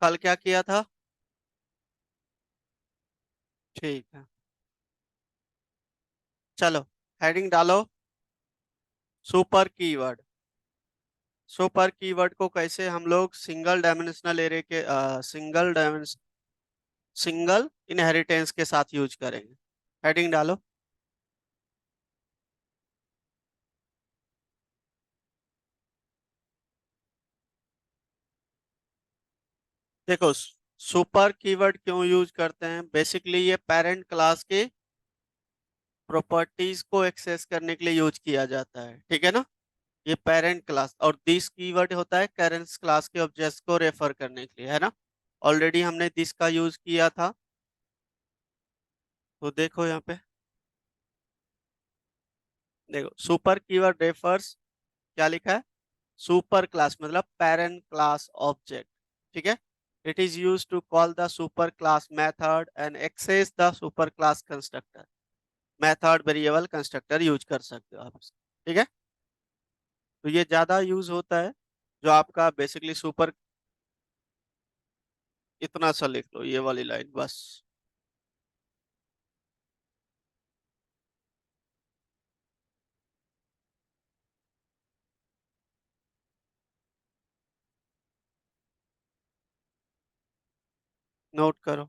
कल क्या किया था? ठीक है, चलो हेडिंग डालो। Super keyword. सुपर कीवर्ड को कैसे हम लोग सिंगल डायमेंशनल एरे के सिंगल इनहेरिटेंस के साथ यूज करेंगे। हेडिंग डालो। देखो, सुपर कीवर्ड क्यों यूज करते हैं? बेसिकली ये पेरेंट क्लास के प्रॉपर्टीज को एक्सेस करने के लिए यूज किया जाता है, ठीक है ना। ये पेरेंट क्लास और दिस कीवर्ड होता है पेरेंट्स क्लास के ऑब्जेक्ट्स को रेफर करने के लिए, है ना। ऑलरेडी हमने दिस का यूज किया था, तो देखो यहाँ पे। देखो, सुपर कीवर्ड रेफर्स, क्या लिखा है? सुपर क्लास मतलब पेरेंट क्लास ऑब्जेक्ट, ठीक है। It is use to call the super class method and access the super class constructor. Method variable constructor use कर सकते हो आप इसको, ठीक है। तो ये ज्यादा यूज होता है जो आपका बेसिकली सुपर। इतना सा लिख लो ये वाली लाइन बस। नोट करो।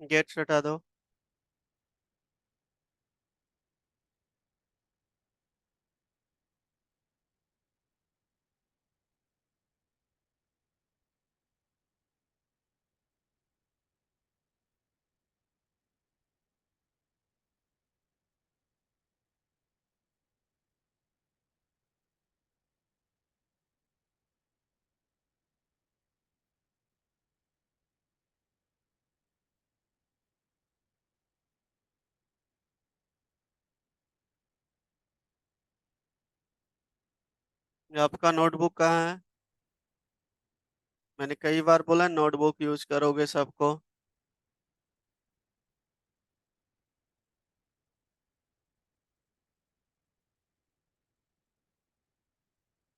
गेट्स हटा दो। ये आपका नोटबुक कहाँ है? मैंने कई बार बोला नोटबुक यूज करोगे सबको।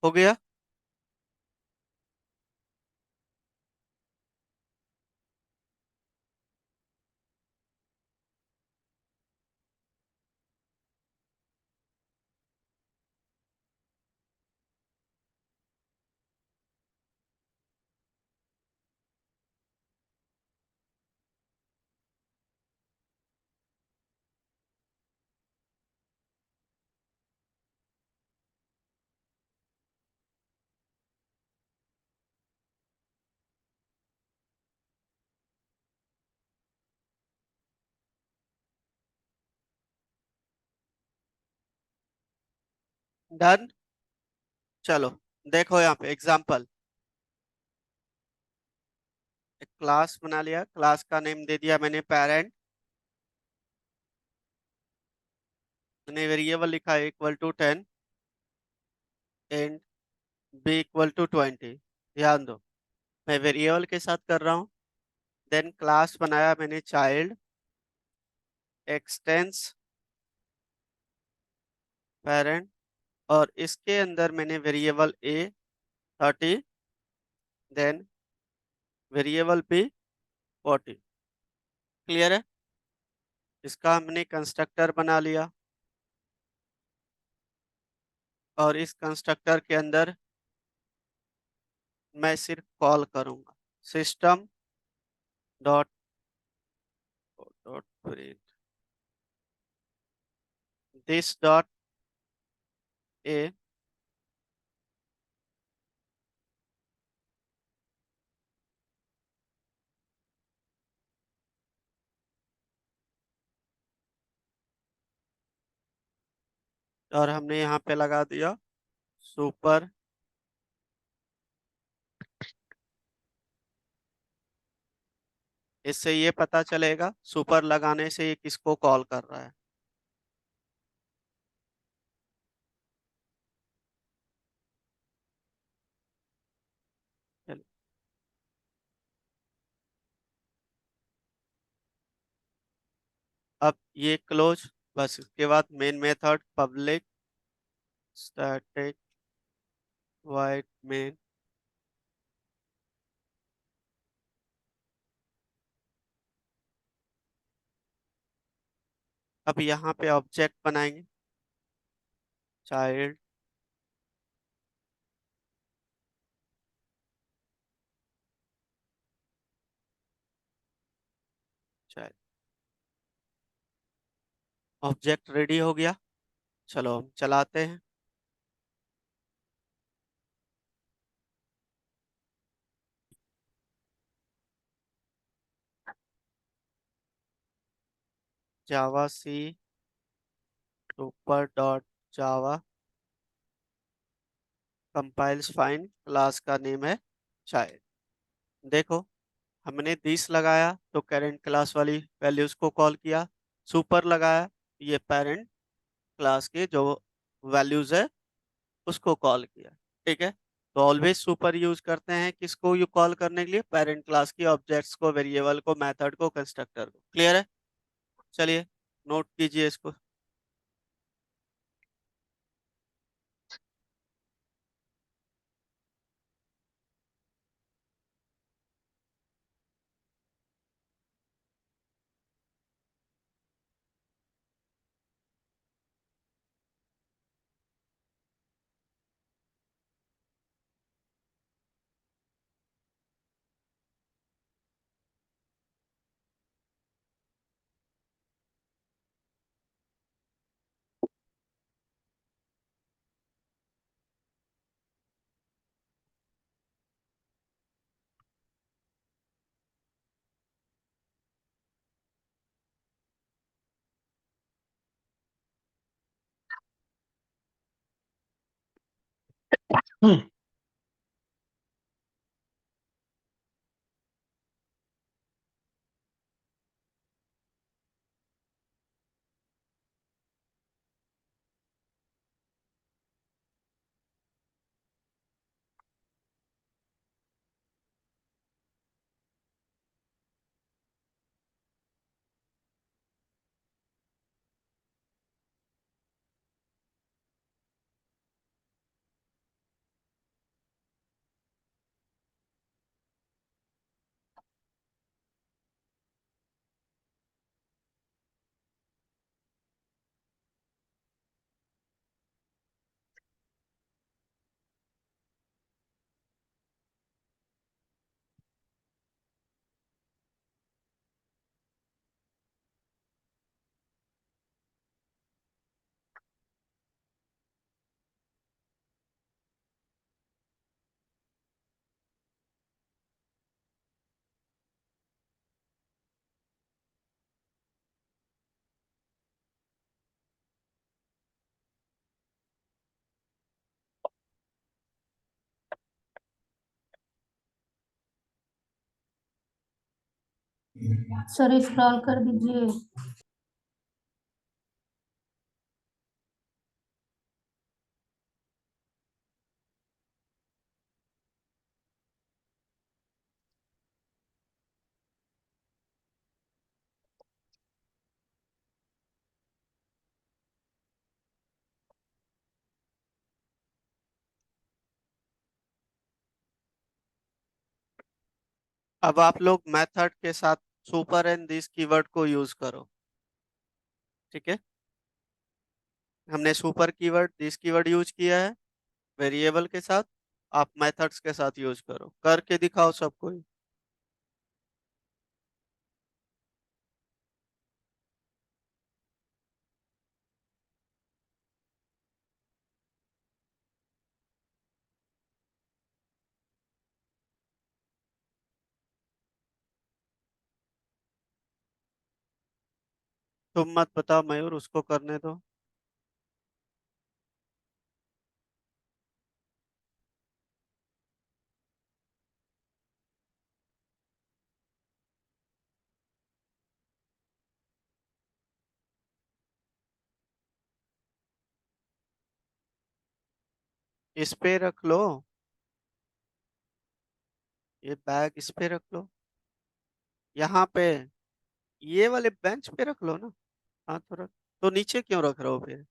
हो गया। डन। चलो देखो यहाँ पे एग्जाम्पल। एक क्लास बना लिया, क्लास का नेम दे दिया मैंने पेरेंट। मैंने वेरिएबल लिखा है equal to 10 and B equal to 20। ध्यान दो, मैं वेरिएबल के साथ कर रहा हूँ। देन क्लास बनाया मैंने चाइल्ड एक्सटेंस पेरेंट, और इसके अंदर मैंने वेरिएबल ए 30, देन वेरिएबल बी 40। क्लियर है? इसका हमने कंस्ट्रक्टर बना लिया और इस कंस्ट्रक्टर के अंदर मैं सिर्फ कॉल करूंगा system dot dot print this dot A और हमने यहाँ पे लगा दिया सुपर। इससे ये पता चलेगा सुपर लगाने से ये किसको कॉल कर रहा है। चलिए, अब ये क्लोज। बस इसके बाद main method public static wide main. अब यहाँ पे ऑब्जेक्ट बनाएंगे चाइल्ड चाइल्ड। ऑब्जेक्ट रेडी हो गया। चलो हम चलाते हैं। Javac super dot Java compiles fine class का नेम है चाइल्ड। देखो हमने दिस लगाया तो करेंट क्लास वाली वैल्यूज को कॉल किया। सुपर लगाया ये पेरेंट क्लास के जो वैल्यूज है उसको कॉल किया। ठीक है, तो ऑलवेज सुपर यूज करते हैं किसको यू कॉल करने के लिए, पेरेंट क्लास की ऑब्जेक्ट्स को, वेरिएबल को, मेथड को, कंस्ट्रक्टर को। क्लियर है? चलिए नोट कीजिए इसको। सर स्क्रॉल कर दीजिए। अब आप लोग मेथड के साथ सुपर एंड दिस कीवर्ड को यूज करो। ठीक है। हमने super keyword this keyword use किया है वेरिएबल के साथ। आप मेथड्स के साथ यूज करो, करके दिखाओ सब कोई। तुम मत बताओ मयूर, उसको करने दो। इस पे रख लो, ये बैग इस पे रख लो, यहाँ पे ये वाले बेंच पे रख लो ना। हाँ तो रख। तो नीचे क्यों रख रहे हो फिर?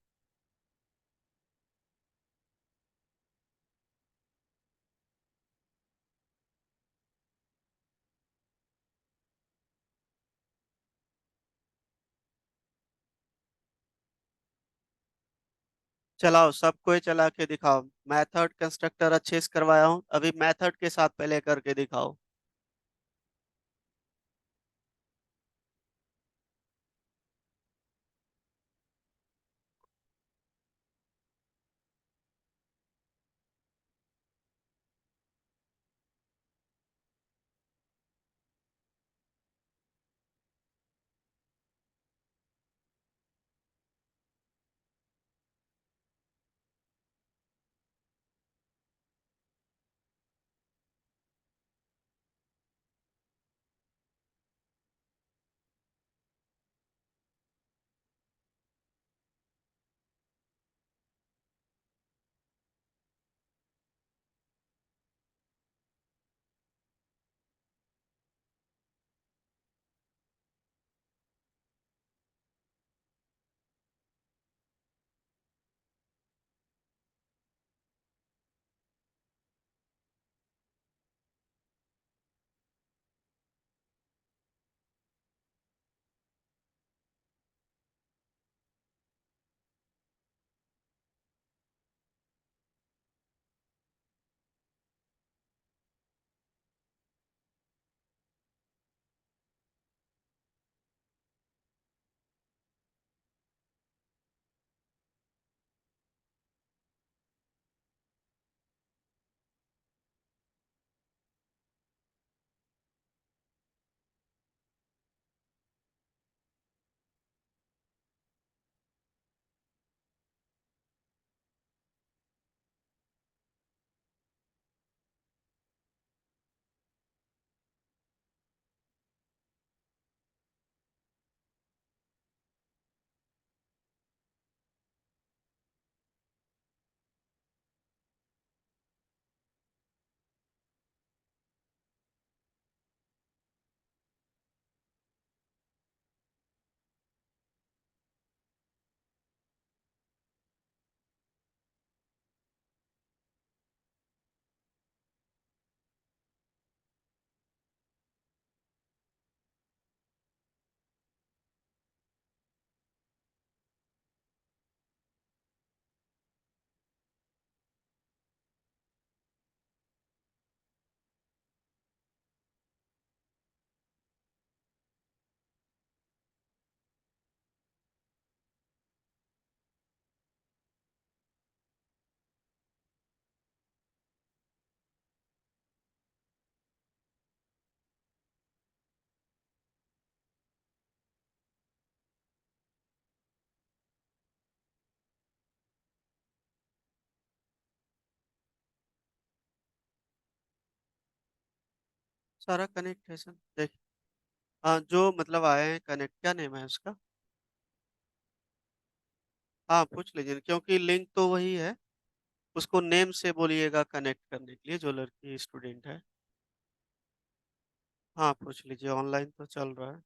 चलाओ सबको ही चला के दिखाओ। मेथड कंस्ट्रक्टर अच्छे से करवाया हूँ, अभी मेथड के साथ पहले करके दिखाओ। सारा कनेक्टेशन देख। हाँ जो मतलब आए हैं कनेक्ट, क्या नेम है उसका? हाँ पूछ लीजिए, क्योंकि लिंक तो वही है। उसको नेम से बोलिएगा कनेक्ट करने के लिए, जो लड़की स्टूडेंट है। हाँ पूछ लीजिए, ऑनलाइन तो चल रहा है।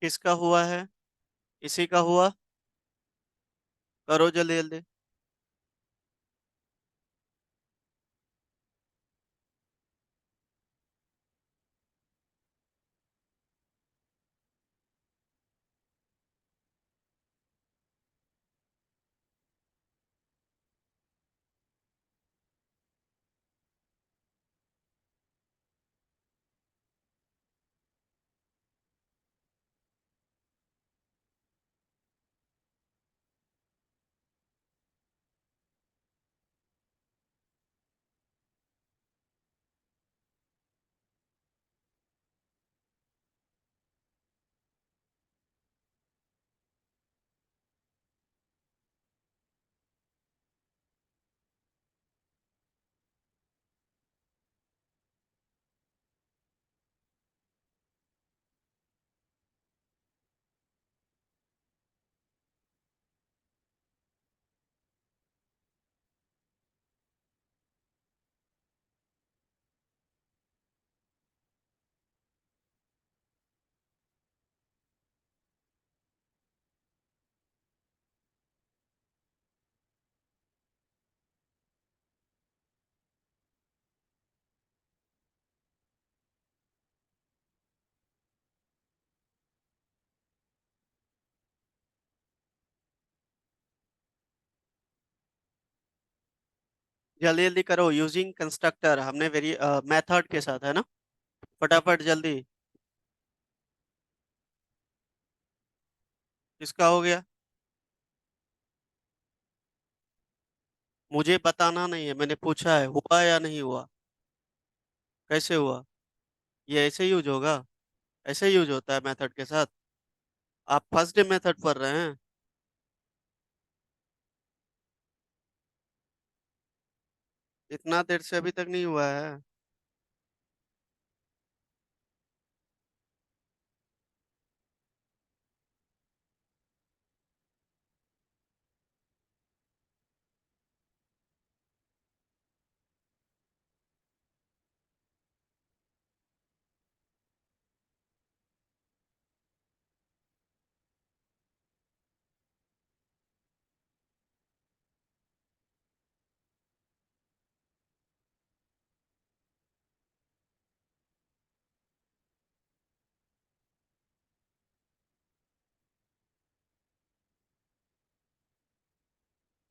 किसका हुआ है? इसी का हुआ। करो जल्दी जल्दी। जल्दी जल्दी करो, यूजिंग कंस्ट्रक्टर, हमने वेरी मेथड के साथ है ना। फटाफट जल्दी। किसका हो गया? मुझे बताना नहीं है, मैंने पूछा है हुआ या नहीं हुआ। कैसे हुआ? ये ऐसे यूज होगा? ऐसे यूज होता है मेथड के साथ? आप फर्स्ट डे मेथड पढ़ रहे हैं? इतना देर से अभी तक नहीं हुआ है?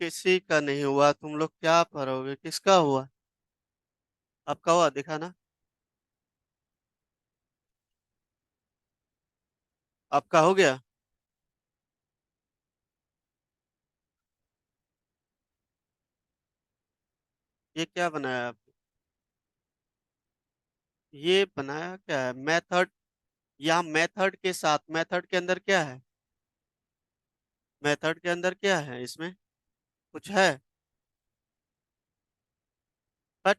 किसी का नहीं हुआ, तुम लोग क्या पढ़ोगे? किसका हुआ? आपका हुआ, दिखाना। आपका हो गया? ये क्या बनाया आप? ये बनाया क्या है? मेथड। यहाँ मेथड के साथ, मेथड के अंदर क्या है? मेथड के अंदर क्या है इसमें? कुछ है? बट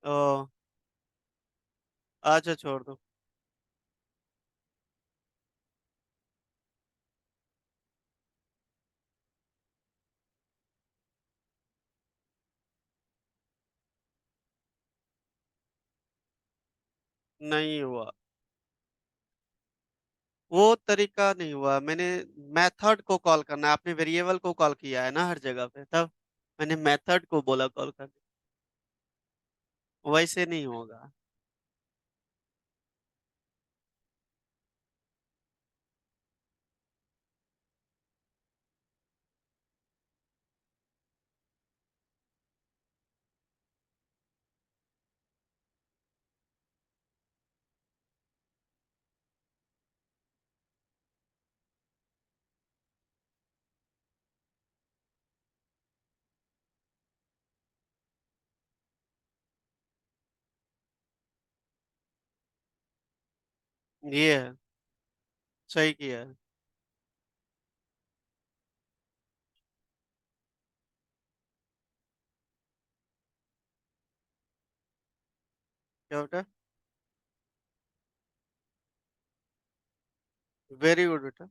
ओ, अच्छा छोड़ दो। नहीं हुआ। वो तरीका नहीं हुआ। मैंने मेथड को कॉल करना है, आपने वेरिएबल को कॉल किया है ना हर जगह पे, तब मैंने मेथड को बोला कॉल करने। वैसे नहीं होगा। ये है। सही किया है। क्या बेटा? वेरी गुड बेटा।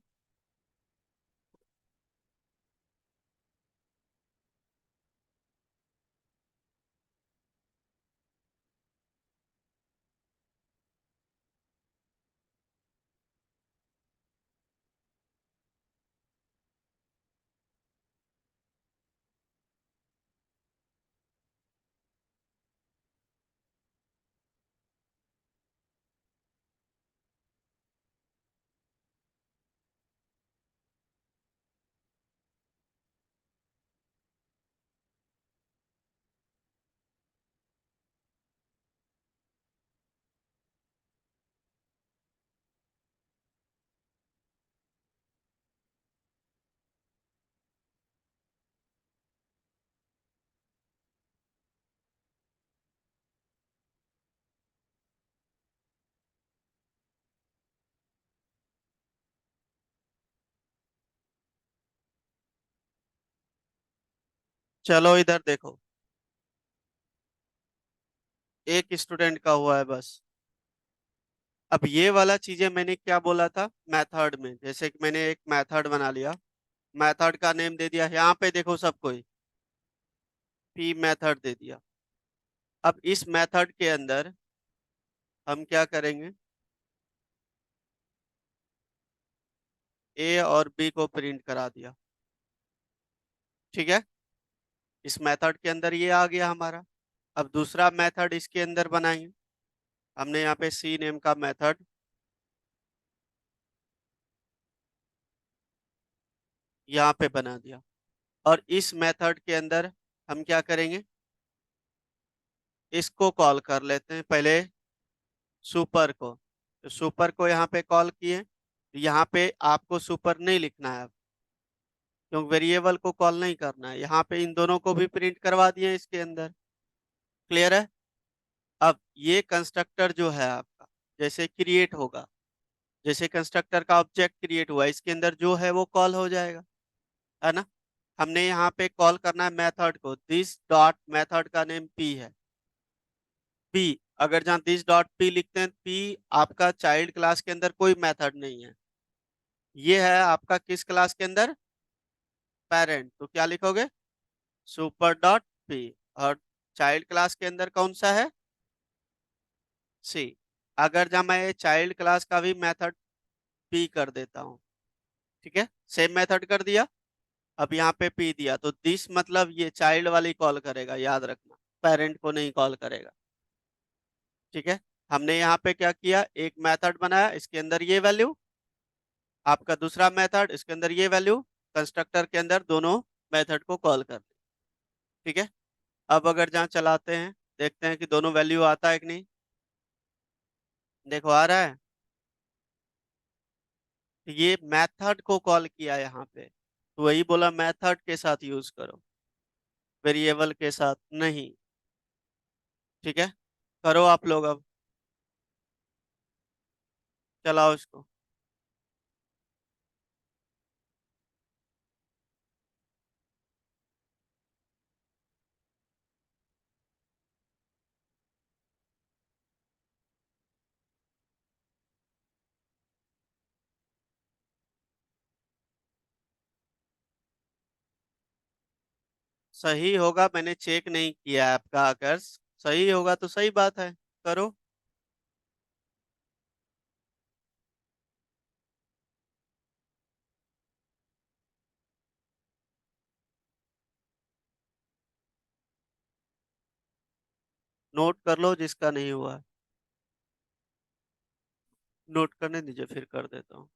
चलो इधर देखो, एक स्टूडेंट का हुआ है बस। अब ये वाला चीजें मैंने क्या बोला था मेथड में, जैसे कि मैंने एक मेथड बना लिया, मेथड का नेम दे दिया, यहाँ पे देखो सब कोई पी मेथड दे दिया। अब इस मेथड के अंदर हम क्या करेंगे, ए और बी को प्रिंट करा दिया। ठीक है, इस मेथड के अंदर ये आ गया हमारा। अब दूसरा मेथड इसके अंदर बनाएंगे, हमने यहाँ पे सी नेम का मेथड यहाँ पे बना दिया। और इस मेथड के अंदर हम क्या करेंगे, इसको कॉल कर लेते हैं पहले, सुपर को। तो सुपर को यहाँ पे कॉल किए, यहाँ पे आपको सुपर नहीं लिखना है अब, क्योंकि वेरिएबल को कॉल नहीं करना है, यहाँ पे इन दोनों को भी प्रिंट करवा दिए इसके अंदर। क्लियर है। अब ये कंस्ट्रक्टर जो है आपका जैसे क्रिएट होगा, जैसे कंस्ट्रक्टर का ऑब्जेक्ट क्रिएट हुआ इसके अंदर जो है वो कॉल हो जाएगा, है ना। हमने यहाँ पे कॉल करना है मेथड को, दिस डॉट मेथड का नेम पी है। पी, अगर जहाँ दिस डॉट पी लिखते हैं, पी आपका चाइल्ड क्लास के अंदर कोई मेथड नहीं है, ये है आपका किस क्लास के अंदर, पेरेंट। तो क्या लिखोगे, सुपर डॉट पी। और चाइल्ड क्लास के अंदर कौन सा है, सी। अगर जहाँ मैं चाइल्ड क्लास का भी मेथड पी कर देता हूँ, ठीक है, सेम मेथड कर दिया। अब यहाँ पे पी दिया तो दिस मतलब ये चाइल्ड वाली कॉल करेगा, याद रखना, पेरेंट को नहीं कॉल करेगा। ठीक है, हमने यहाँ पे क्या किया, एक मेथड बनाया, इसके अंदर ये वैल्यू, आपका दूसरा मेथड इसके अंदर ये वैल्यू, कंस्ट्रक्टर के अंदर दोनों मेथड को कॉल कर दिया। ठीक है, अब अगर जहाँ चलाते हैं देखते हैं कि दोनों वैल्यू आता है कि नहीं। देखो आ रहा है, ये मेथड को कॉल किया यहाँ पे, तो वही बोला मेथड के साथ यूज करो, वेरिएबल के साथ नहीं। ठीक है, करो आप लोग अब, चलाओ इसको। सही होगा, मैंने चेक नहीं किया है आपका आकर्ष, सही होगा तो सही बात है, करो। नोट कर लो जिसका नहीं हुआ है। नोट करने दीजिए, फिर कर देता हूँ।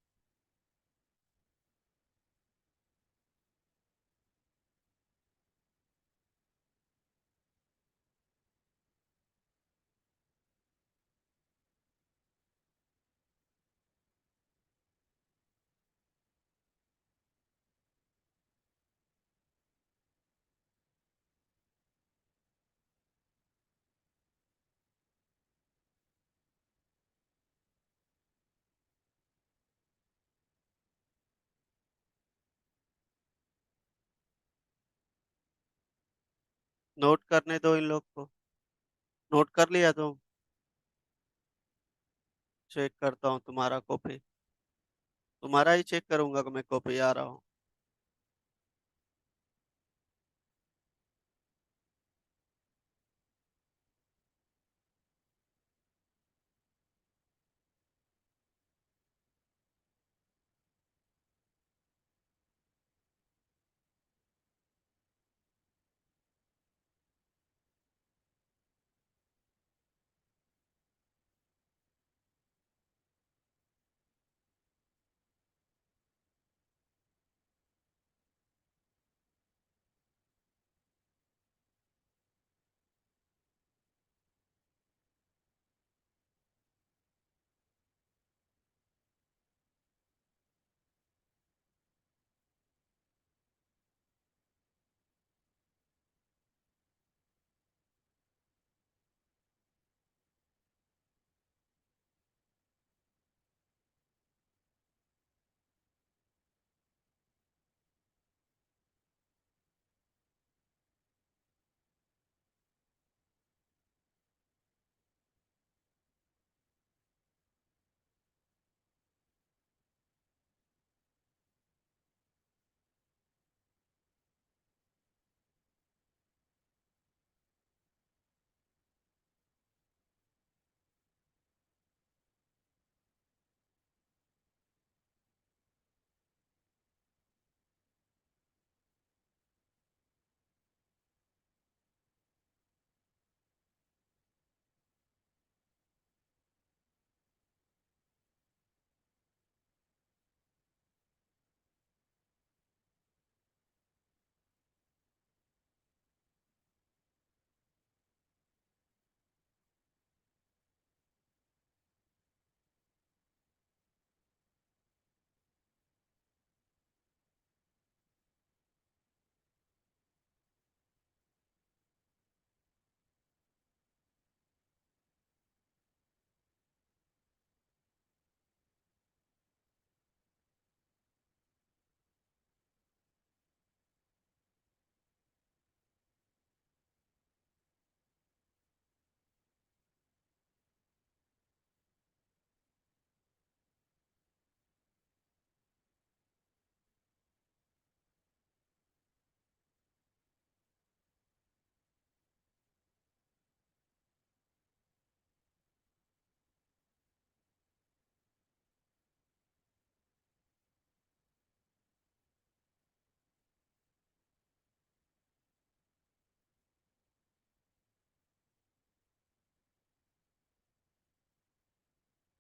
नोट करने दो इन लोग को। नोट कर लिया तुम, चेक करता हूँ तुम्हारा कॉपी, तुम्हारा ही चेक करूंगा कि मैं कॉपी आ रहा हूँ।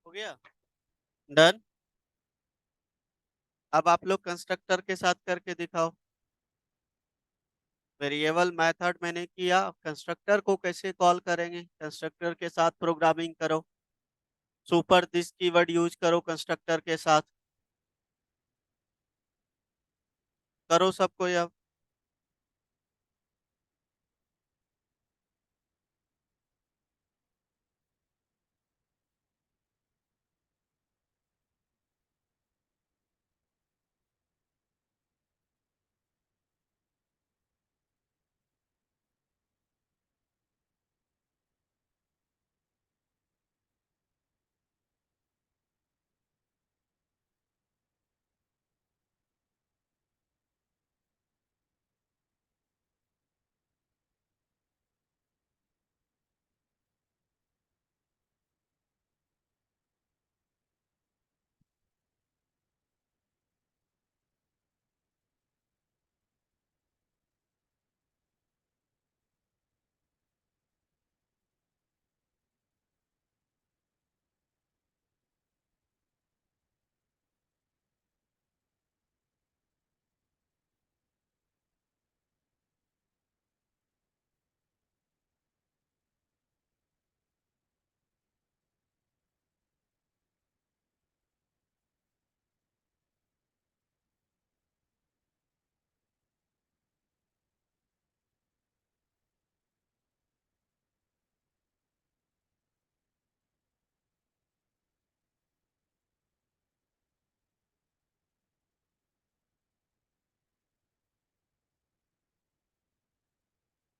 हो गया, डन। अब आप लोग कंस्ट्रक्टर के साथ करके दिखाओ। वेरिएबल मेथड मैंने किया, कंस्ट्रक्टर को कैसे कॉल करेंगे, कंस्ट्रक्टर के साथ प्रोग्रामिंग करो। सुपर दिस कीवर्ड यूज करो कंस्ट्रक्टर के साथ। करो सबको अब।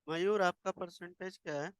मयूर आपका परसेंटेज क्या है?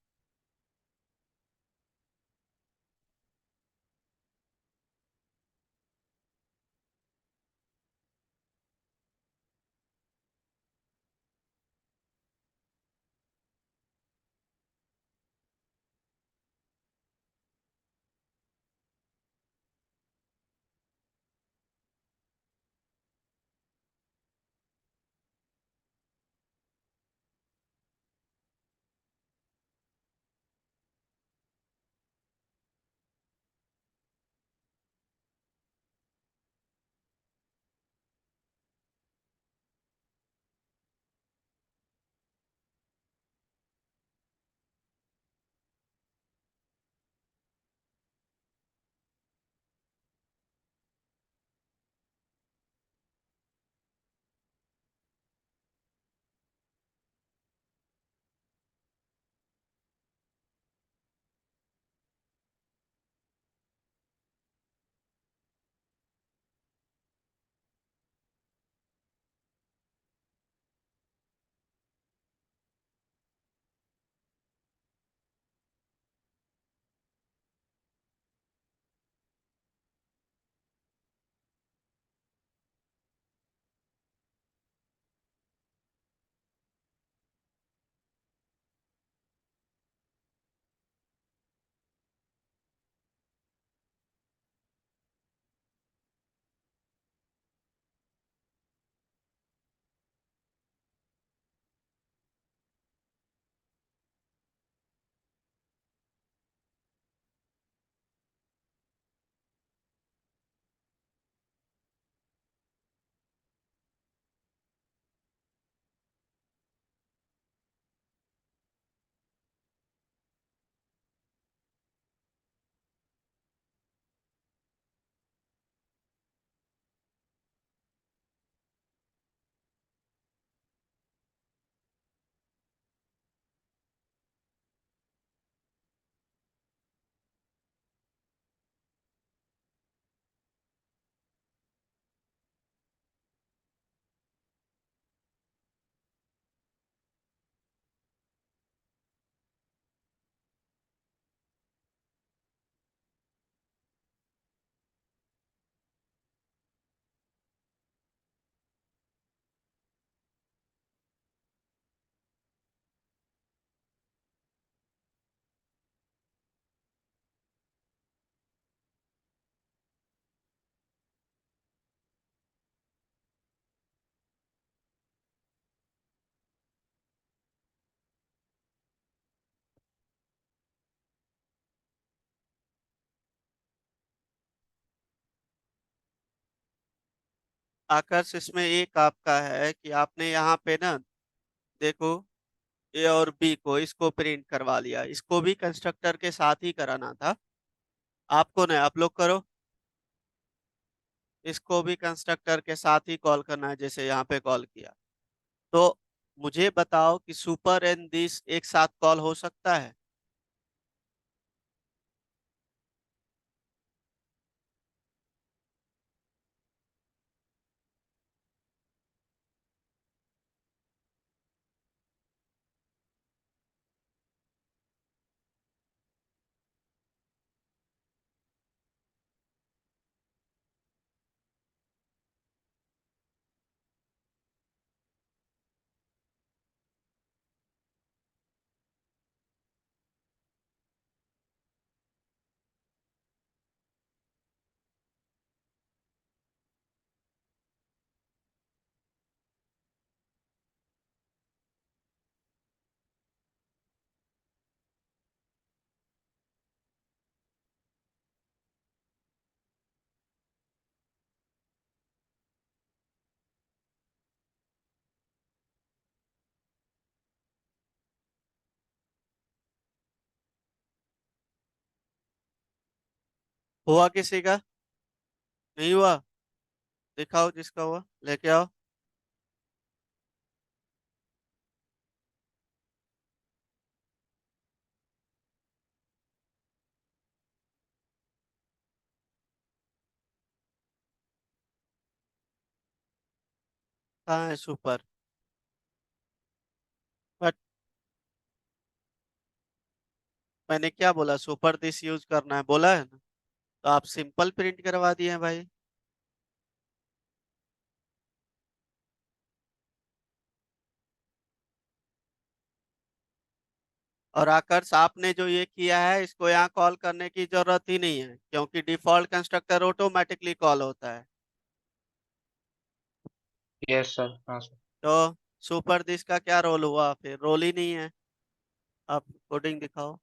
आकर्ष इसमें एक आपका है कि आपने यहाँ पे ना देखो ए और बी को इसको प्रिंट करवा लिया, इसको भी कंस्ट्रक्टर के साथ ही कराना था आपको। ना आप लोग करो, इसको भी कंस्ट्रक्टर के साथ ही कॉल करना है जैसे यहाँ पे कॉल किया। तो मुझे बताओ कि सुपर एंड दिस एक साथ कॉल हो सकता है? हुआ किसी का? नहीं हुआ? दिखाओ जिसका हुआ, लेके आओ। कहाँ है सुपर? बट मैंने क्या बोला, सुपर दिस यूज करना है बोला है ना, तो आप सिंपल प्रिंट करवा दिए हैं भाई। और आकर्ष आपने जो ये किया है इसको यहाँ कॉल करने की जरूरत ही नहीं है, क्योंकि डिफॉल्ट कंस्ट्रक्टर ऑटोमेटिकली कॉल होता है। यस सर, हाँ सर। तो सुपर दिस का क्या रोल हुआ? फिर रोल ही नहीं है। आप कोडिंग दिखाओ।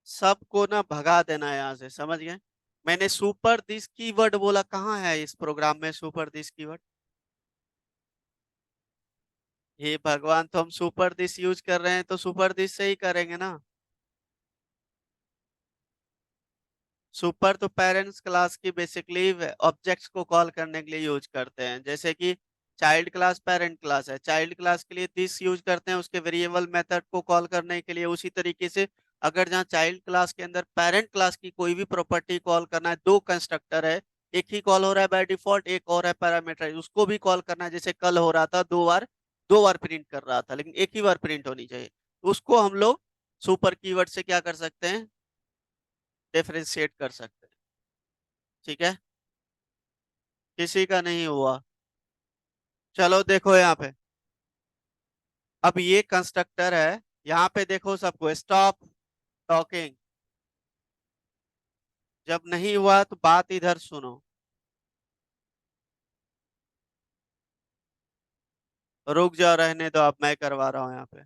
सबको ना भगा देना है यहाँ से, समझ गए? मैंने सुपर दिस कीवर्ड बोला, कहाँ है इस प्रोग्राम में सुपर दिस कीवर्ड? हे भगवान, तो हम सुपर दिस यूज कर रहे हैं तो सुपर दिस से ही करेंगे ना। सुपर तो पेरेंट्स क्लास की बेसिकली ऑब्जेक्ट्स को कॉल करने के लिए यूज करते हैं, जैसे कि चाइल्ड क्लास पेरेंट क्लास है, चाइल्ड क्लास के लिए दिस यूज करते हैं उसके वेरिएबल मेथड को कॉल करने के लिए। उसी तरीके से अगर जहाँ चाइल्ड क्लास के अंदर पेरेंट क्लास की कोई भी प्रॉपर्टी कॉल करना है, दो कंस्ट्रक्टर है, एक ही कॉल हो रहा है बाय डिफॉल्ट, एक और है पैरामीटर, उसको भी कॉल करना है। जैसे कल हो रहा था, दो बार प्रिंट कर रहा था लेकिन एक ही बार प्रिंट होनी चाहिए, तो उसको हम लोग सुपर कीवर्ड से क्या कर सकते हैं, डिफरेंशिएट कर सकते हैं। ठीक है, किसी का नहीं हुआ। चलो देखो यहाँ पे, अब ये कंस्ट्रक्टर है, यहाँ पे देखो सबको स्टॉप टॉकिंग। जब नहीं हुआ तो बात इधर सुनो। रुक जाओ, रहने दो, अब मैं करवा रहा हूँ यहाँ पे।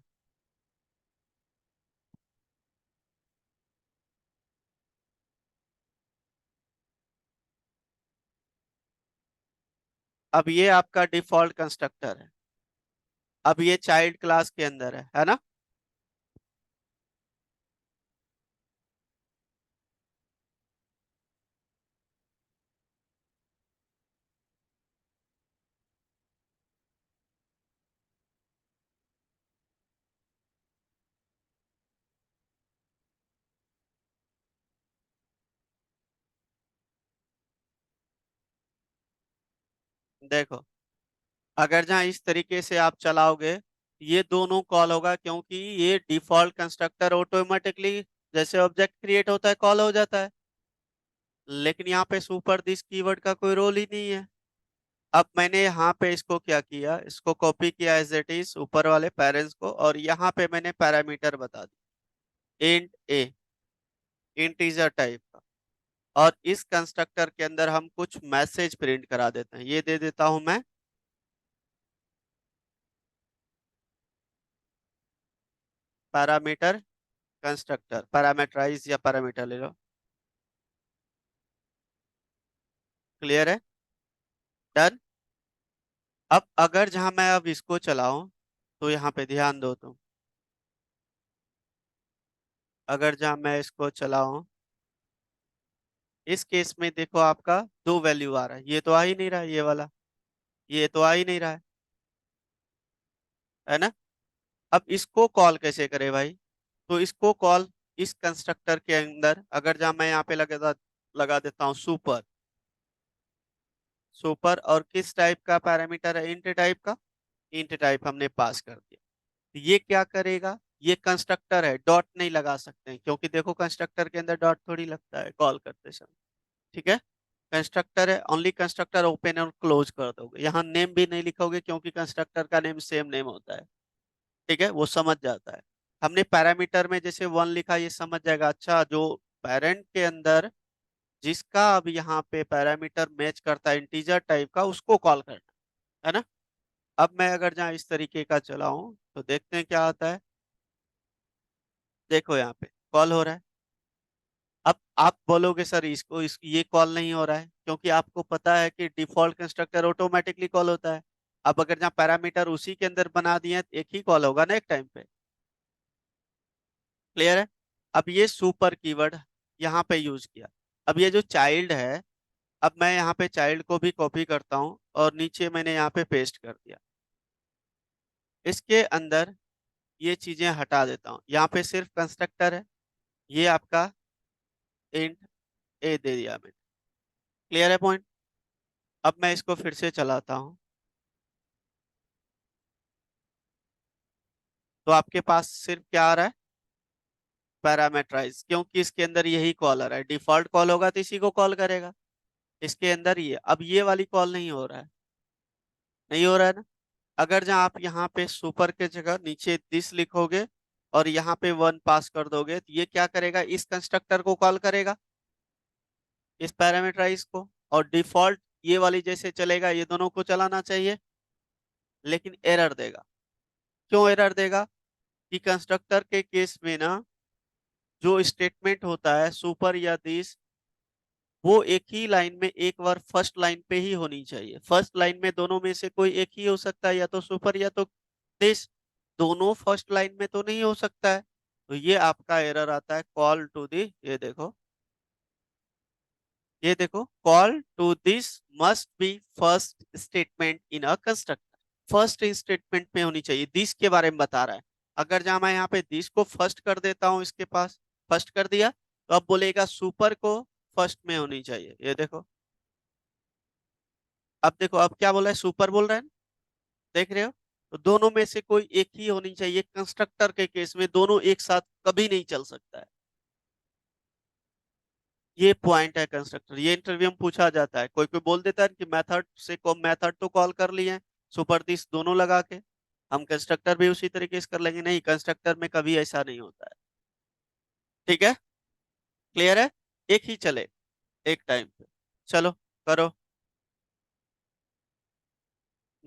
अब ये आपका डिफॉल्ट कंस्ट्रक्टर है, अब ये चाइल्ड क्लास के अंदर है ना? देखो, अगर जहाँ इस तरीके से आप चलाओगे, ये दोनों कॉल होगा, क्योंकि ये डिफॉल्ट कंस्ट्रक्टर ऑटोमेटिकली जैसे ऑब्जेक्ट क्रिएट होता है कॉल हो जाता है। लेकिन यहाँ पे सुपर दिस कीवर्ड का कोई रोल ही नहीं है। अब मैंने यहाँ पे इसको क्या किया, इसको कॉपी किया एज इट इज ऊपर वाले पेरेंट्स को, और यहाँ पे मैंने पैरामीटर बता दी इंट ए, इंटीजर टाइप का। और इस कंस्ट्रक्टर के अंदर हम कुछ मैसेज प्रिंट करा देते हैं, ये दे देता हूं मैं पैरामीटर कंस्ट्रक्टर, पैरामीटराइज या पैरामीटर ले लो। क्लियर है? डन। अब अगर जहां मैं अब इसको चलाऊं तो यहाँ पे ध्यान दो तुम, अगर जहां मैं इसको चलाऊं इस केस में देखो आपका दो वैल्यू आ रहा है, ये तो आ ही नहीं रहा है, ये वाला, ये तो आ ही नहीं रहा है ना? अब इसको कॉल कैसे करें भाई? तो इसको कॉल इस कंस्ट्रक्टर के अंदर, अगर जहां मैं यहाँ पे लगा देता हूँ सुपर, सुपर और किस टाइप का पैरामीटर है? इंट टाइप का, इंट टाइप हमने पास कर दिया। तो ये क्या करेगा? ये कंस्ट्रक्टर है, डॉट नहीं लगा सकते हैं क्योंकि देखो कंस्ट्रक्टर के अंदर डॉट थोड़ी लगता है कॉल करते समय। ठीक है, कंस्ट्रक्टर है, ओनली कंस्ट्रक्टर ओपन और क्लोज कर दोगे, यहाँ नेम भी नहीं लिखोगे क्योंकि कंस्ट्रक्टर का नेम सेम नेम होता है। ठीक है, वो समझ जाता है। हमने पैरामीटर में जैसे 1 लिखा, ये समझ जाएगा अच्छा जो पेरेंट के अंदर जिसका अब यहाँ पे पैरामीटर मैच करता है इंटीजर टाइप का, उसको कॉल करना है ना? अब मैं अगर जहाँ इस तरीके का चलाऊं तो देखते हैं क्या आता है। देखो यहाँ पे कॉल हो रहा है। अब आप बोलोगे सर इसको ये कॉल नहीं हो रहा है, क्योंकि आपको पता है कि डिफॉल्ट कंस्ट्रक्टर ऑटोमेटिकली कॉल होता है। अब अगर जहाँ पैरामीटर उसी के अंदर बना दिए हैं, तो एक ही कॉल होगा ना एक टाइम पे। क्लियर है? अब ये सुपर कीवर्ड यहाँ पे यूज किया। अब ये जो चाइल्ड है, अब मैं यहाँ पे चाइल्ड को भी कॉपी करता हूँ और नीचे मैंने यहाँ पे पेस्ट कर दिया। इसके अंदर ये चीजें हटा देता हूँ, यहाँ पे सिर्फ कंस्ट्रक्टर है, ये आपका इंट ए दे दिया मैंने। क्लियर है पॉइंट? अब मैं इसको फिर से चलाता हूँ तो आपके पास सिर्फ क्या आ रहा है? पैरामेट्राइज, क्योंकि इसके अंदर यही कॉल आ रहा है। डिफॉल्ट कॉल होगा तो इसी को कॉल करेगा। इसके अंदर ये, अब ये वाली कॉल नहीं हो रहा है, नहीं हो रहा है ना? अगर जहाँ आप यहाँ पे सुपर के जगह नीचे दिस लिखोगे और यहाँ पे 1 पास कर दोगे तो ये क्या करेगा? इस कंस्ट्रक्टर को कॉल करेगा, इस पैरामीटराइज को, और डिफॉल्ट ये वाली जैसे चलेगा ये दोनों को चलाना चाहिए, लेकिन एरर देगा। क्यों एरर देगा? कि कंस्ट्रक्टर के केस में ना जो स्टेटमेंट होता है सुपर या दिस, वो एक ही लाइन में एक बार फर्स्ट लाइन पे ही होनी चाहिए। फर्स्ट लाइन में दोनों में से कोई एक ही हो सकता है, या तो सुपर या तो दिस, दोनों फर्स्ट लाइन में तो नहीं हो सकता है। तो ये आपका एरर आता है कॉल टू दी, ये देखो, ये देखो, call to this must be first statement in a constructor. First statement में होनी चाहिए, दिस के बारे में बता रहा है। अगर जहां मैं यहाँ पे दिस को फर्स्ट कर देता हूँ, इसके पास फर्स्ट कर दिया, तो अब बोलेगा सुपर को फर्स्ट में होनी चाहिए। ये देखो, अब देखो अब क्या बोला है? सुपर बोल रहा है ना? देख रहे हो? तो दोनों में से कोई एक ही होनी चाहिए। कंस्ट्रक्टर के केस में दोनों एक साथ कभी नहीं चल सकता है। ये पॉइंट है कंस्ट्रक्टर, ये इंटरव्यू में पूछा जाता है। कोई कोई बोल देता है कि मेथड से को मेथड तो कॉल कर लिए हैं सुपर दिस दोनों लगा के, हम कंस्ट्रक्टर भी उसी तरीके से कर लेंगे। नहीं, कंस्ट्रक्टर में कभी ऐसा नहीं होता है। ठीक है, क्लियर है? एक ही चले एक टाइम पे। चलो करो,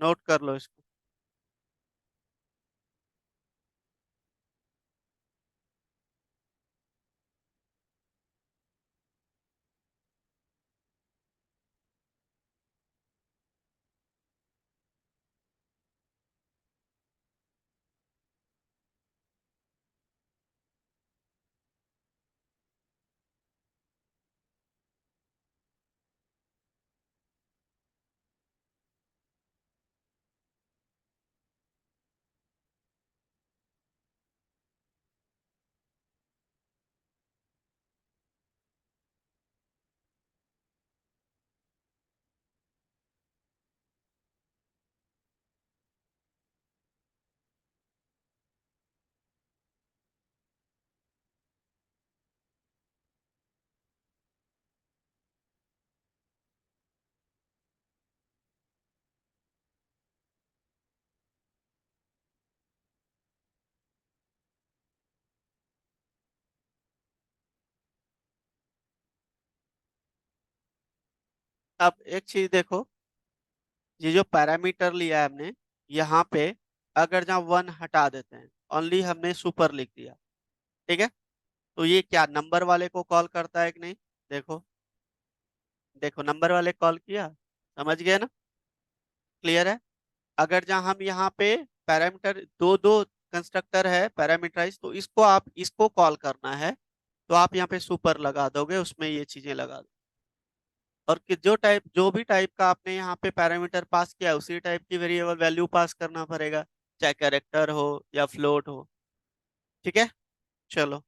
नोट कर लो इसको। अब एक चीज देखो, ये जो पैरामीटर लिया है हमने, यहाँ पे अगर जहाँ 1 हटा देते हैं, ओनली हमने सुपर लिख दिया, ठीक है, तो ये क्या नंबर वाले को कॉल करता है कि नहीं? देखो, देखो नंबर वाले कॉल किया, समझ गए ना? क्लियर है? अगर जहां हम यहाँ पे पैरामीटर दो दो कंस्ट्रक्टर है पैरामीटराइज, तो इसको आप इसको कॉल करना है, तो आप यहाँ पे सुपर लगा दोगे, उसमें ये चीजें लगा दो। और कि जो भी टाइप का आपने यहाँ पे पैरामीटर पास किया है, उसी टाइप की वेरिएबल वैल्यू पास करना पड़ेगा, चाहे कैरेक्टर हो या फ्लोट हो। ठीक है, चलो।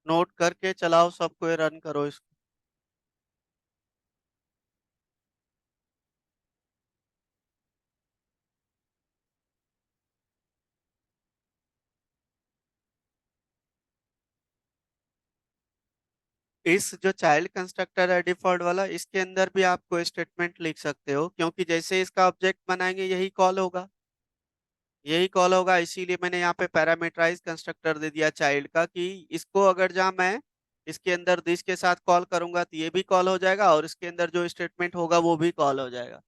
नोट करके चलाओ सबको, रन करो इसको। इस जो चाइल्ड कंस्ट्रक्टर है डिफॉल्ट वाला, इसके अंदर भी आपको स्टेटमेंट लिख सकते हो, क्योंकि जैसे इसका ऑब्जेक्ट बनाएंगे यही कॉल होगा, यही कॉल होगा। इसीलिए मैंने यहाँ पे पैरामीटराइज कंस्ट्रक्टर दे दिया चाइल्ड का, कि इसको अगर जहाँ मैं इसके अंदर दिस के साथ कॉल करूंगा तो ये भी कॉल हो जाएगा, और इसके अंदर जो स्टेटमेंट होगा वो भी कॉल हो जाएगा।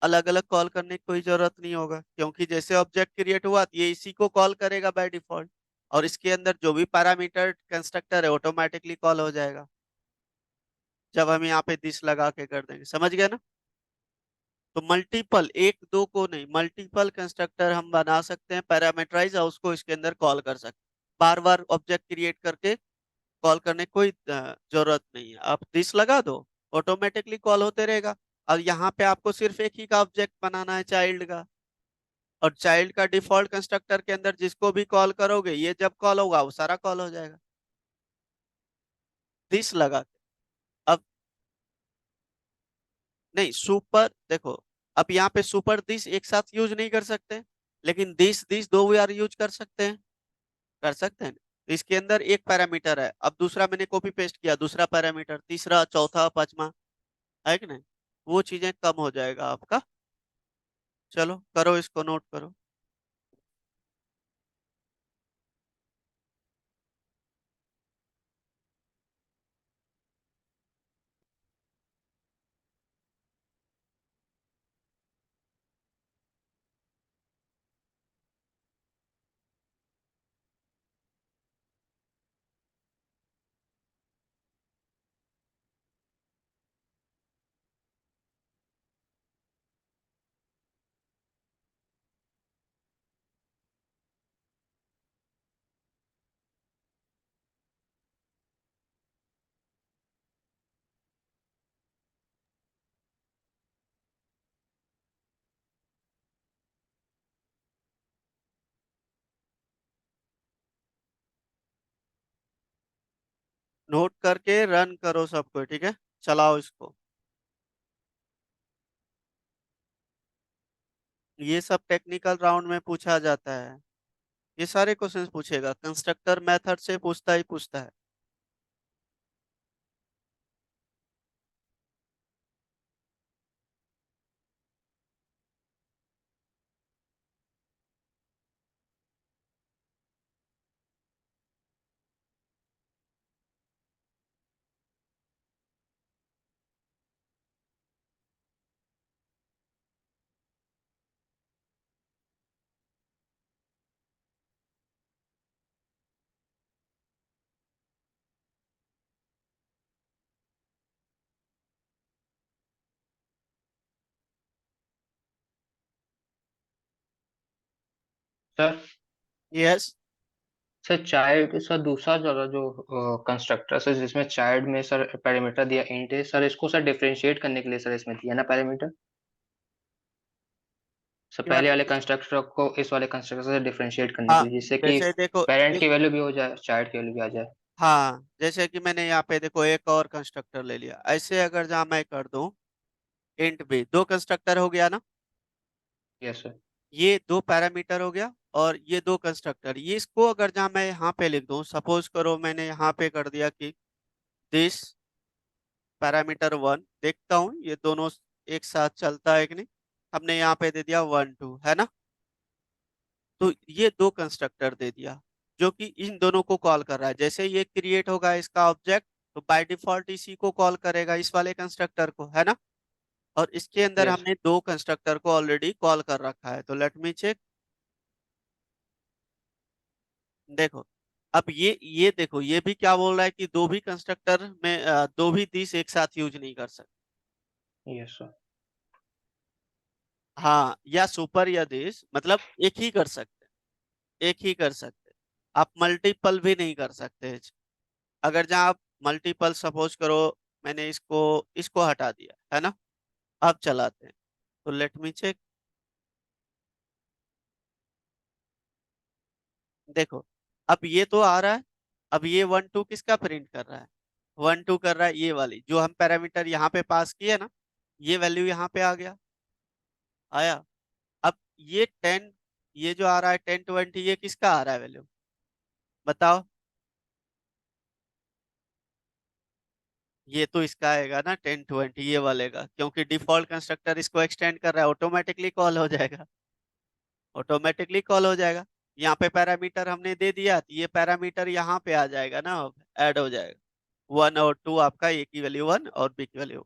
अलग अलग कॉल करने की कोई जरूरत नहीं होगा, क्योंकि जैसे ऑब्जेक्ट क्रिएट हुआ तो ये इसी को कॉल करेगा बाय डिफॉल्ट, और इसके अंदर जो भी पैरामीटर कंस्ट्रक्टर है ऑटोमेटिकली कॉल हो जाएगा, जब हम यहाँ पे दिस लगा के कर देंगे। समझ गए ना? तो मल्टीपल, एक दो को नहीं, मल्टीपल कंस्ट्रक्टर हम बना सकते हैं पैरामीटराइज, और उसको इसके अंदर कॉल कर सकते हैं। बार बार ऑब्जेक्ट क्रिएट करके कॉल करने की कोई जरूरत नहीं है। आप दिस लगा दो, ऑटोमेटिकली कॉल होते रहेगा। और यहाँ पे आपको सिर्फ एक ही का ऑब्जेक्ट बनाना है, चाइल्ड का, और चाइल्ड का डिफॉल्ट कंस्ट्रक्टर के अंदर जिसको भी कॉल करोगे, ये जब कॉल होगा वो सारा कॉल हो जाएगा दिस लगा के। अब नहीं, सुपर देखो, अब यहाँ पे सुपर दिस एक साथ यूज नहीं कर सकते, लेकिन दिस दिस दो बार यूज कर सकते हैं, कर सकते हैं। तो इसके अंदर एक पैरामीटर है, अब दूसरा मैंने कॉपी पेस्ट किया, दूसरा पैरामीटर, तीसरा, चौथा, पांचवा, है कि नहीं? वो चीजें कम हो जाएगा आपका। चलो करो, इसको नोट करो। नोट करके रन करो सबको, ठीक है? चलाओ इसको। ये सब टेक्निकल राउंड में पूछा जाता है, ये सारे क्वेश्चंस पूछेगा, कंस्ट्रक्टर मेथड से पूछता ही पूछता है। Sir yes. Sir child sir दूसरा जो कंस्ट्रक्टर सर जिसमें चाइल्ड में सर पैरामीटर दिया इंट है सर, इसको सर डिफरेंशिएट करने के लिए सर इसमें दिया ना पैरामीटर। सर क्या पहले बात वाले है? कंस्ट्रक्टर को इस वाले कंस्ट्रक्टर से डिफरेंशिएट करने के हाँ, लिए, जिससे कि जैसे देखो पेरेंट एक, की वैल्यू भी हो जाए, चाइल्ड की वैल्यू भी आ जाए। हाँ जैसे कि मैंने यहाँ पे देखो एक और कंस्ट्रक्टर ले लिया, ऐसे अगर जहाँ मैं कर दूं इंट भी, दो कंस्ट्रक्टर हो गया ना, यस सर। ये दो पैरामीटर हो गया और ये दो कंस्ट्रक्टर, ये इसको अगर जहाँ मैं यहाँ पे लिख दूं, सपोज करो मैंने यहाँ पे कर दिया कि दिस पैरामीटर वन, देखता हूँ ये दोनों एक साथ चलता है कि नहीं। हमने यहाँ पे दे दिया वन टू, है ना। तो ये दो कंस्ट्रक्टर दे दिया जो कि इन दोनों को कॉल कर रहा है। जैसे ये क्रिएट होगा इसका ऑब्जेक्ट, तो बाय डिफॉल्ट इसी को कॉल करेगा, इस वाले कंस्ट्रक्टर को, है ना। और इसके अंदर यस। हमने दो कंस्ट्रक्टर को ऑलरेडी कॉल कर रखा है, तो लेट मी चेक। देखो अब ये देखो, ये भी क्या बोल रहा है कि दो भी कंस्ट्रक्टर में दो भी दिस एक साथ यूज नहीं कर सकते। Yes sir. हाँ, या सुपर या दिस, मतलब एक ही कर सकते, एक ही कर सकते। आप मल्टीपल भी नहीं कर सकते। अगर जहाँ आप मल्टीपल, सपोज करो मैंने इसको इसको हटा दिया, है ना। अब चलाते हैं, तो लेट मी चेक। देखो अब ये तो आ रहा है, अब ये वन टू किसका प्रिंट कर रहा है, वन टू कर रहा है ये वाली जो हम पैरामीटर यहाँ पे पास किए ना, ये वैल्यू यहाँ पे आ गया, आया। अब ये 10, ये जो आ रहा है 10 20, ये किसका आ रहा है वैल्यू, बताओ। ये तो इसका आएगा ना 10 20, ये वाले का, क्योंकि डिफॉल्ट कंस्ट्रक्टर इसको एक्सटेंड कर रहा है, ऑटोमेटिकली कॉल हो जाएगा, ऑटोमेटिकली कॉल हो जाएगा। यहाँ पे पैरामीटर हमने दे दिया, तो ये पैरामीटर यहाँ पे आ जाएगा ना, ऐड हो जाएगा। वन और टू आपका, ए की वैल्यू वन और बी की वैल्यू,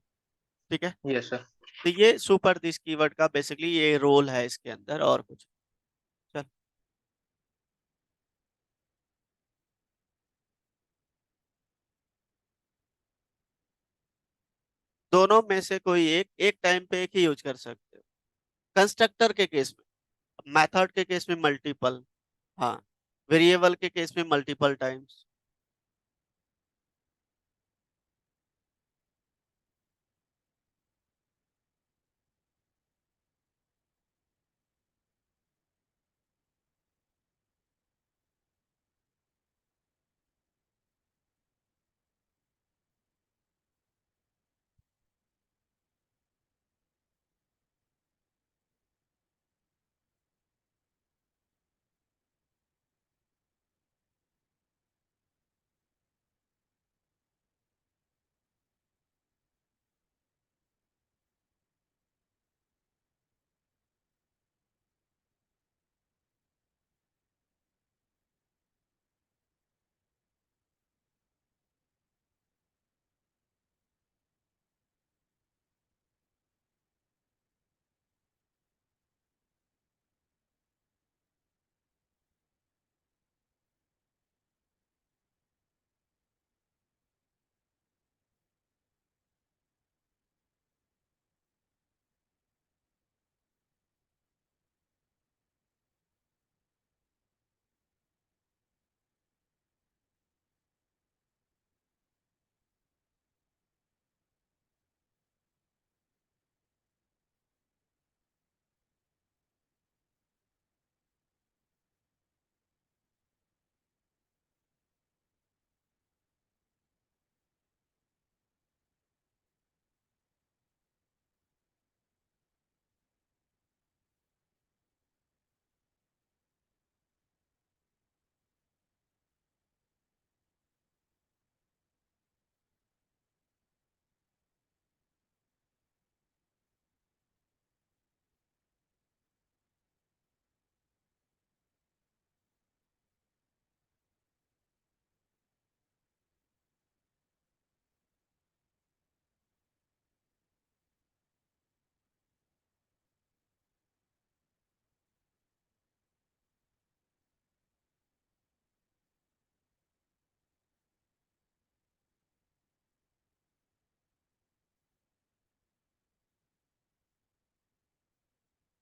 ठीक है। Yes sir. तो ये सुपर दिस कीवर्ड का बेसिकली ये रोल है इसके अंदर, और कुछ। चल, दोनों में से कोई एक एक टाइम पे एक ही यूज कर सकते हो, कंस्ट्रक्टर के केस में। मेथड के केस में मल्टीपल, हाँ। वेरिएबल के केस में मल्टीपल टाइम्स।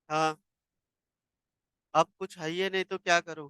हाँ, अब कुछ है ही नहीं तो क्या करूं?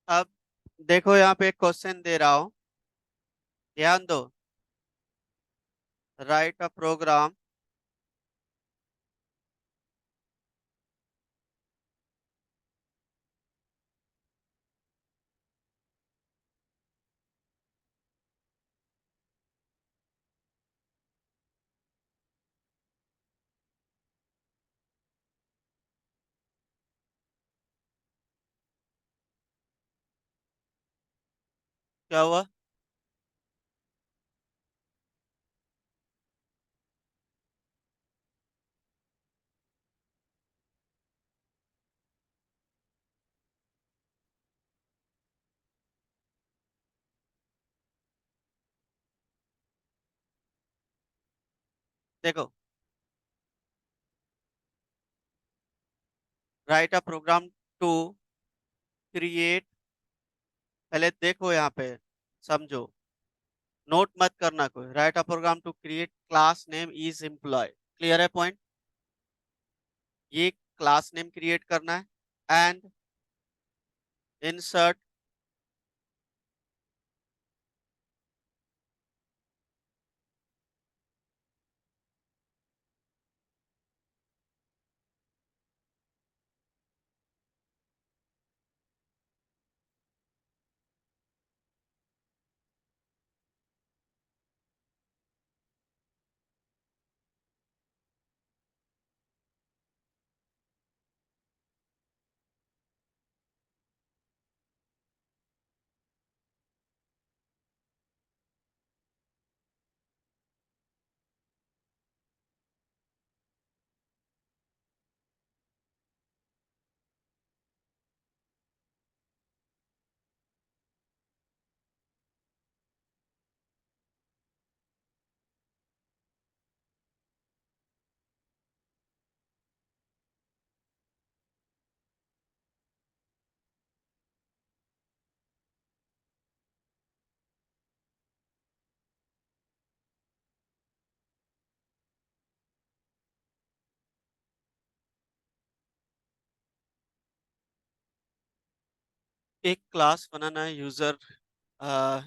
अब देखो यहाँ पे एक क्वेश्चन दे रहा हूँ, ध्यान दो। राइट अ प्रोग्राम क्या हुआ? देखो, write a program to create, पहले देखो यहाँ पे, समझो, नोट मत करना कोई। Write a program to create class name is employee. Clear है पॉइंट? ये क्लास नेम क्रिएट करना है। एंड इंसर्ट एक क्लास बनाना है यूजर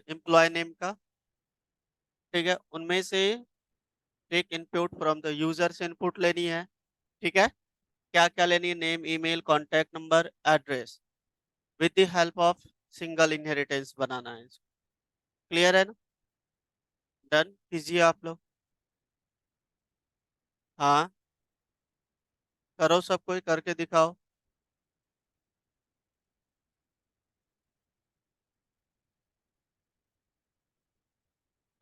एम्प्लॉय नेम का। ठीक है, उनमें से take input from the user से इनपुट लेनी है। ठीक है, क्या क्या लेनी है? Name, email, contact number, address, with the help of single inheritance बनाना है। क्लियर है ना? डन कीजिए आप लोग। हाँ, करो, सब कोई करके दिखाओ।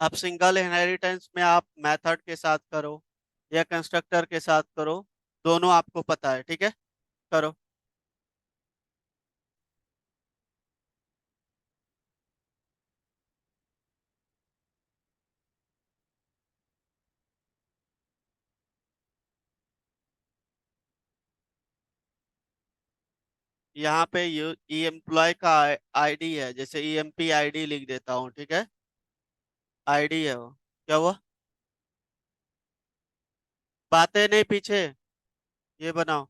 अब सिंगल इनहेरिटेंस में आप मेथड के साथ करो या कंस्ट्रक्टर के साथ करो, दोनों आपको पता है। ठीक है, करो। यहाँ पे ई एम्प्लॉय का आईडी है, जैसे ईएमपी आईडी लिख देता हूँ। ठीक है, आईडी है वो। क्या हुआ? बातें नहीं पीछे, ये बनाओ।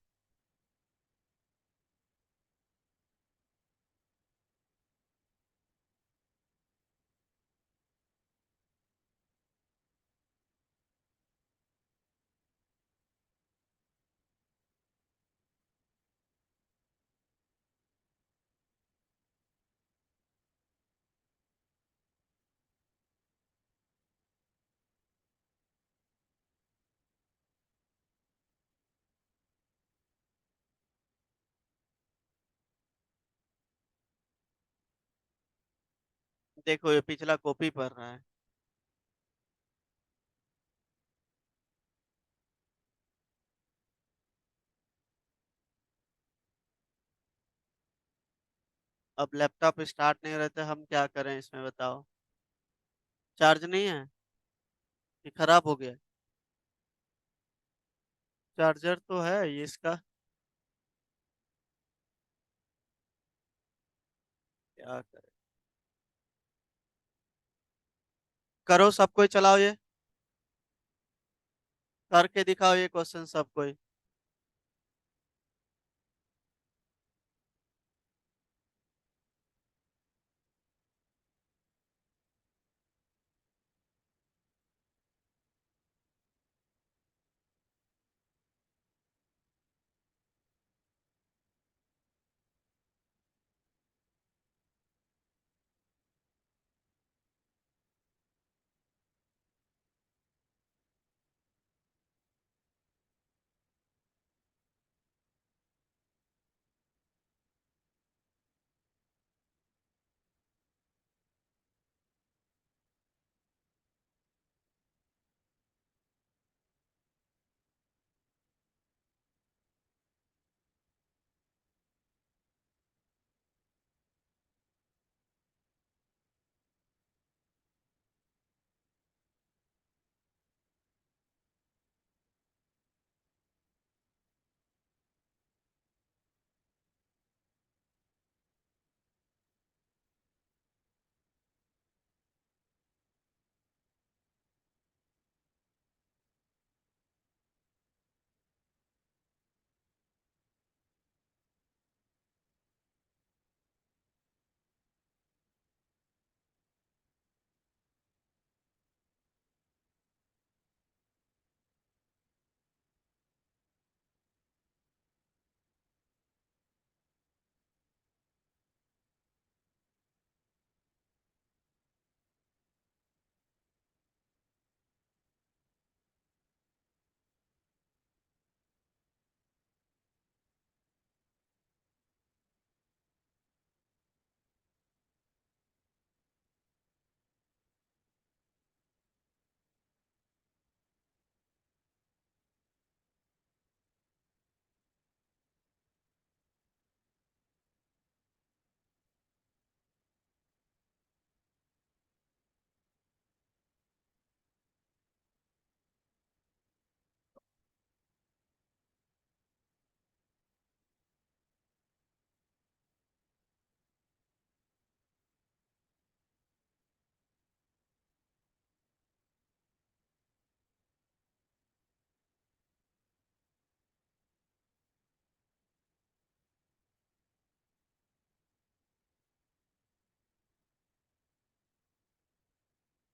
देखो ये पिछला कॉपी पढ़ रहा है। अब लैपटॉप स्टार्ट नहीं हो रहे तो हम क्या करें इसमें बताओ। चार्ज नहीं है कि खराब हो गया? चार्जर तो है ये इसका। क्या करें? करो सब कोई, चलाओ ये, करके दिखाओ ये क्वेश्चन सब कोई।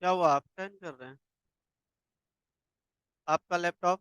क्या हुआ, आप क्या कर रहे हैं? आपका लैपटॉप?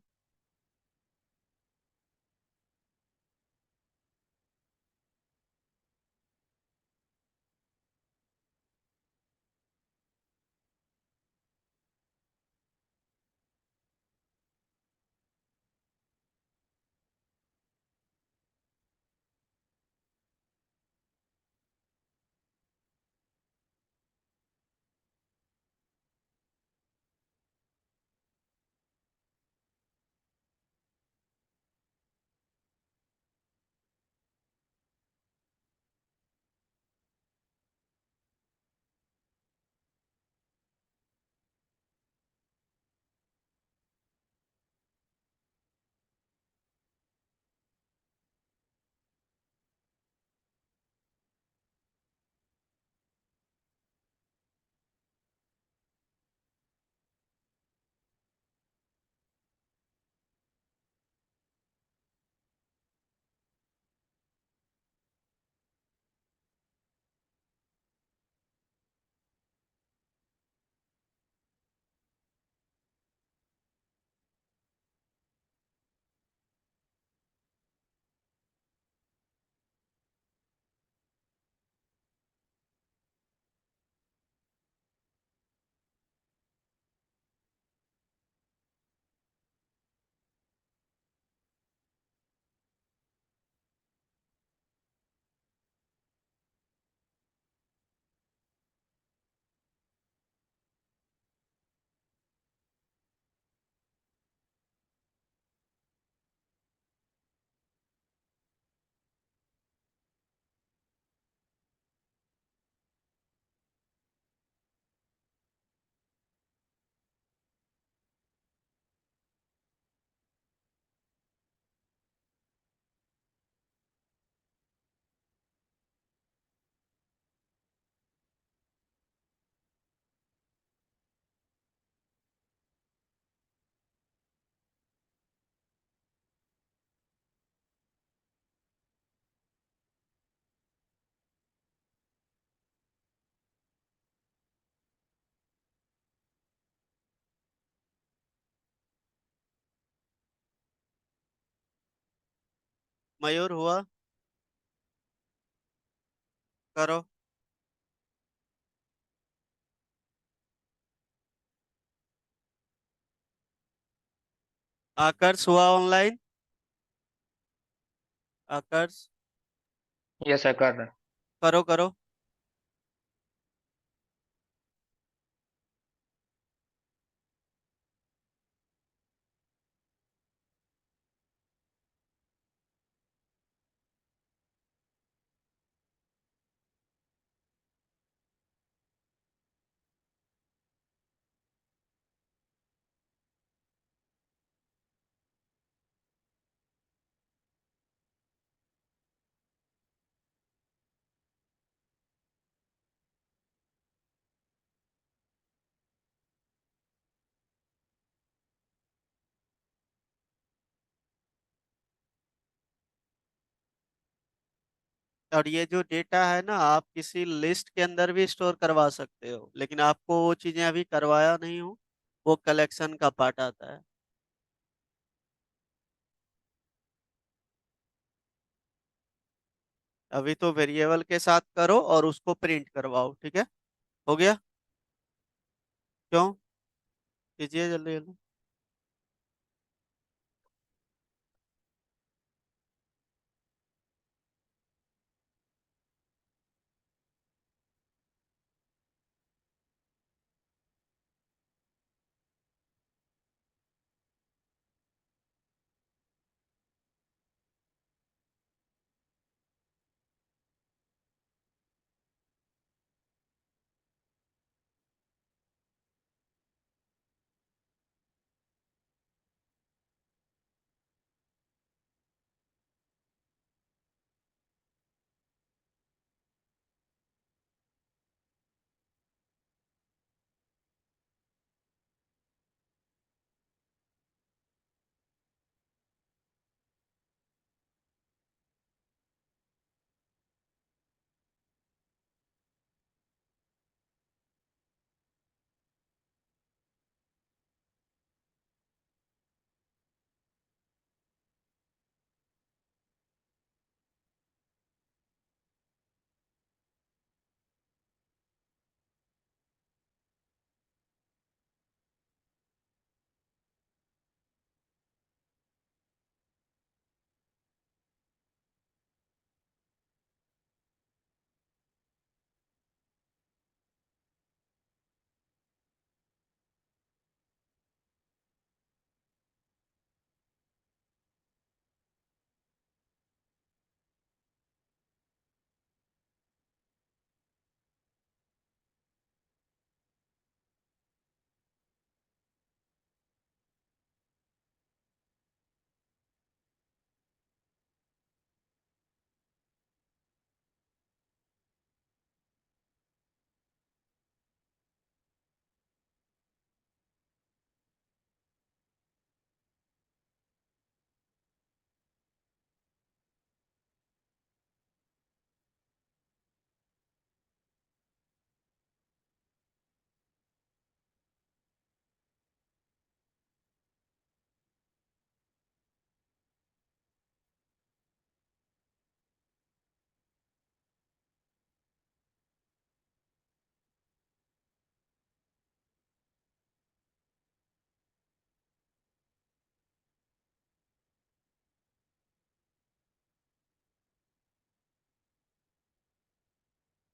मयूर हुआ? करो। आकर्ष हुआ ऑनलाइन? आकर्ष, यस सर कर रहे हैं। करो करो। और ये जो डेटा है ना, आप किसी लिस्ट के अंदर भी स्टोर करवा सकते हो, लेकिन आपको वो चीजें अभी करवाया नहीं हो, वो कलेक्शन का पार्ट आता है। अभी तो वेरिएबल के साथ करो और उसको प्रिंट करवाओ, ठीक है? हो गया? क्यों? कीजिए जल्दी जल्दी।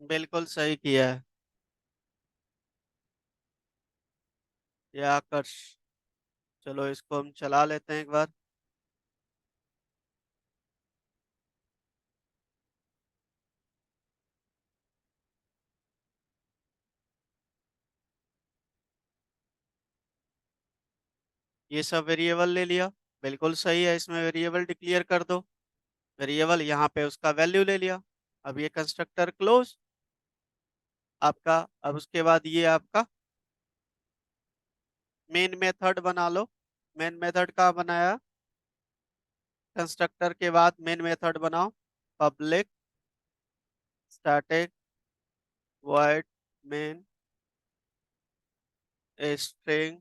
बिल्कुल सही किया है। ये आकर्ष, चलो इसको हम चला लेते हैं एक बार। ये सब वेरिएबल ले लिया, बिल्कुल सही है, इसमें वेरिएबल डिक्लेयर कर दो। वेरिएबल यहाँ पे उसका वैल्यू ले लिया। अब ये कंस्ट्रक्टर क्लोज आपका। अब उसके बाद ये आपका मेन मेथड बना लो। मेन मेथड का बनाया? कंस्ट्रक्टर के बाद मेन मेथड बनाओ। Public static void main string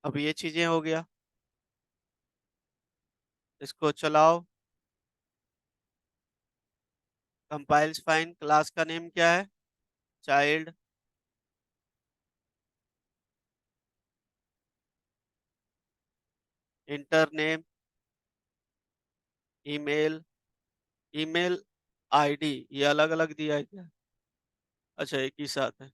अब ये चीजें हो गया, इसको चलाओ। कंपाइल्स फाइन, क्लास का नेम क्या है? Child. Inter name, email, email ID, ये अलग अलग दिया है क्या? अच्छा, एक ही साथ है।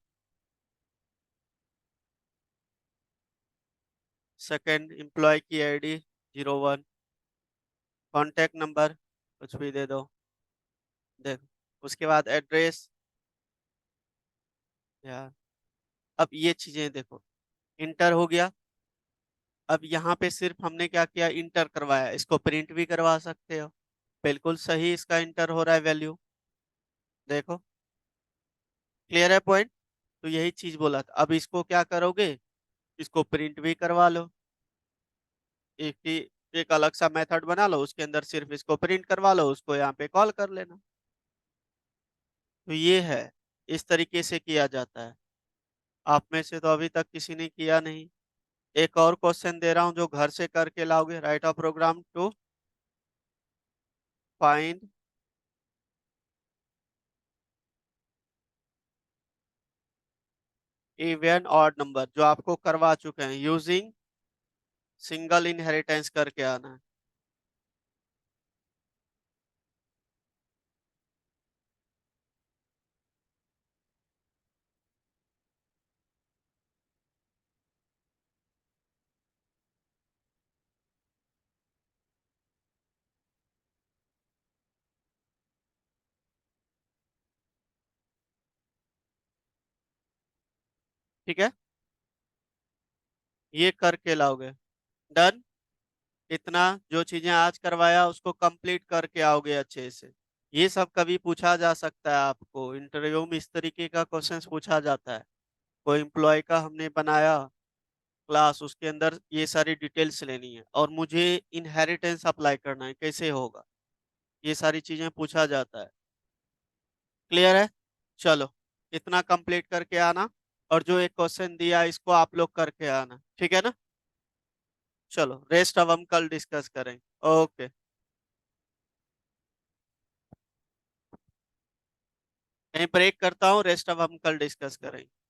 सेकंड, एम्प्लॉय की आईडी 01। कॉन्टेक्ट नंबर कुछ भी दे दो, देखो। उसके बाद एड्रेस, यार अब ये चीजें देखो, इंटर हो गया। अब यहाँ पे सिर्फ हमने क्या किया, इंटर करवाया। इसको प्रिंट भी करवा सकते हो, बिल्कुल सही इसका इंटर हो रहा है वैल्यू, देखो। क्लियर है पॉइंट? तो यही चीज बोला था। अब इसको क्या करोगे, इसको प्रिंट भी करवा लो। एक ही, एक अलग सा मेथड बना लो, उसके अंदर सिर्फ इसको प्रिंट करवा लो, उसको यहाँ पे कॉल कर लेना। तो ये है, इस तरीके से किया जाता है। आप में से तो अभी तक किसी ने किया नहीं। एक और क्वेश्चन दे रहा हूं जो घर से करके लाओगे। Write a program to find even odd number, जो आपको करवा चुके हैं। यूजिंग सिंगल इनहेरिटेंस करके आना है। ठीक है, ये करके लाओगे। डन। इतना जो चीजें आज करवाया उसको कंप्लीट करके आओगे अच्छे से। ये सब कभी पूछा जा सकता है आपको इंटरव्यू में, इस तरीके का क्वेश्चंस पूछा जाता है। कोई एम्प्लॉय का हमने बनाया क्लास, उसके अंदर ये सारी डिटेल्स लेनी है और मुझे इनहेरिटेंस अप्लाई करना है, कैसे होगा, ये सारी चीजें पूछा जाता है। क्लियर है? चलो, इतना कंप्लीट करके आना। और जो एक क्वेश्चन दिया इसको आप लोग करके आना, ठीक है ना? चलो, रेस्ट अब हम कल डिस्कस करेंगे। ओके। कहीं ब्रेक करता हूँ, रेस्ट अब हम कल डिस्कस करेंगे।